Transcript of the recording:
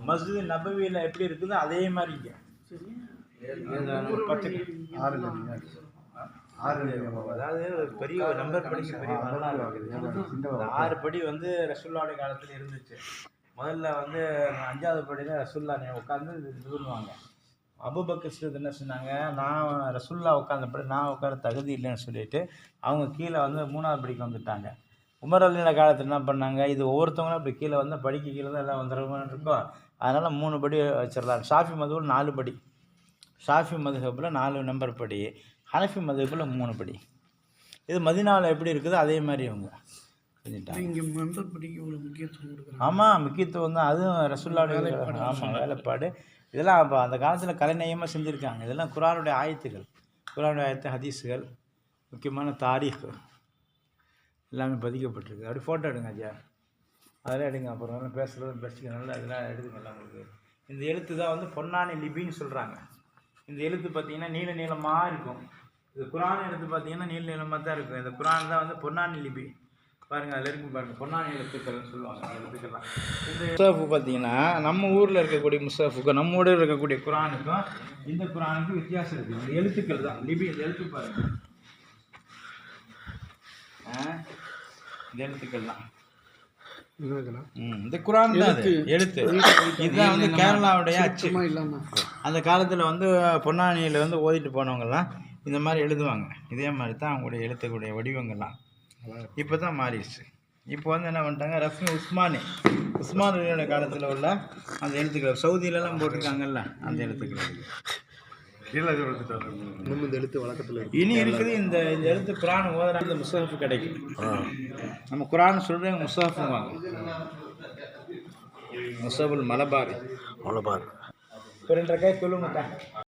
மஸ்ஜித் நபவியில் எப்படி இருக்குதோ அதே மாதிரி இங்கே அதாவது ஒரு பெரிய நம்பர் படிக்க பெரிய வரலாறு இருக்குது. 6 படி வந்து ரசூல்லாவுடைய காலத்தில் இருந்துச்சு. முதல்ல வந்து 5வது படியில் ரசூல்லா உட்காந்து இது பண்ணுவாங்க. அபூபக்கர் சித்திக் என்ன சொன்னாங்க, நான் ரசூல்லா உட்காந்தபடி நான் உட்கார தகுதி இல்லைன்னு சொல்லிட்டு அவங்க கீழே வந்து 3வது படிக்கு வந்துட்டாங்க. உமர் அலியோட காலத்தில் என்ன பண்ணாங்க, இது ஒவ்வொருத்தவங்களும் அப்படி கீழே வந்து படிக்க கீழே தான் எல்லாம் வந்துடுவோம்னு இருக்கும். அதனால் 3 படி வச்சிடலாம். ஷாஃபி மதுஹபில் 4 படி, ஷாஃபி மதுஹபில் 4 நம்பர் படி, ஹனஃபி மதுஹபில் 3 படி. இது மதீனாவில் எப்படி இருக்குதோ அதே மாதிரி அவங்க ஆமாம் முக்கியத்துவம் தான். அதுவும் ரசூலுல்லாஹ்வுடைய ஆமாம் வேலைப்பாடு. இதெல்லாம் அப்போ அந்த காலத்தில் கலைநயமாக செஞ்சுருக்காங்க. இதெல்லாம் குர்ஆனுடைய ஆயத்துகள், குர்ஆனுடைய ஆயத்து ஹதீஸுகள், முக்கியமான தாரீக் எல்லாமே பதிக்கப்பட்டிருக்கு. அப்படி ஃபோட்டோ எடுங்க ஐயா, அதெல்லாம் எடுங்க. அப்புறம் பேசுகிறது பேசிக்க நல்லா இதெல்லாம் எடுத்துக்கலாம். உங்களுக்கு இந்த எழுத்து தான் வந்து பொன்னானி லிபின்னு சொல்கிறாங்க. இந்த எழுத்து பார்த்திங்கன்னா நீள நீளமாக இருக்கும். இது குர்ஆன் எழுத்து பார்த்திங்கன்னா நீள நீளமாக தான் இருக்கும். இந்த குர்ஆன் தான் வந்து பொன்னானி லிபி பாருங்கள், அதில் இருக்கும் பாருங்கள், பொன்னானி எழுத்துக்கள்னு சொல்லுவாங்க. எழுத்துக்கள்லாம் இந்த முஸ்ஹஃப் பார்த்திங்கன்னா நம்ம ஊரில் இருக்கக்கூடிய முஸ்ஹஃபுக்கும் நம்ம ஊரில் இருக்கக்கூடிய குர்ஆனுக்கும் இந்த குர்ஆனுக்கும் வித்தியாசம் இருக்குது. இந்த எழுத்துக்கள் தான் லிபி. இந்த எழுத்து பாருங்கள், இந்த எழுத்துக்கள் தான் இந்த குர்ஆன் தான் எழுத்து. இதுதான் வந்து கேரளாவுடைய அச்சு. அந்த காலத்தில் வந்து பொன்னானியில் வந்து ஓதிட்டு போனவங்கலாம் இந்த மாதிரி எழுதுவாங்க. இதே மாதிரி தான் அவங்களுடைய எழுத்துக்கூடிய வடிவங்கள்லாம் இப்போ தான் மாறிடுச்சு. இப்போ வந்து என்ன பண்ணிட்டாங்க, ரஃபி உஸ்மானியோட காலத்தில் உள்ள அந்த எழுத்துக்கள் சவுதியிலலாம் போட்டிருக்காங்கல்ல, அந்த எழுத்துக்கள் இன்னும் இந்த எழுத்து வழக்கத்தில் இனி இருக்குது. இந்த எழுத்து குர்ஆன் ஓதுறாங்க, இந்த முஸ்ஹஃப் கிடைக்கும். நம்ம குர்ஆன் சொல்கிறேன் முஸ்ஹஃப் வாங்க, முஸ்ஹஃபுல் மலபார். 2 ரக்காத் தொழுமுட்டா.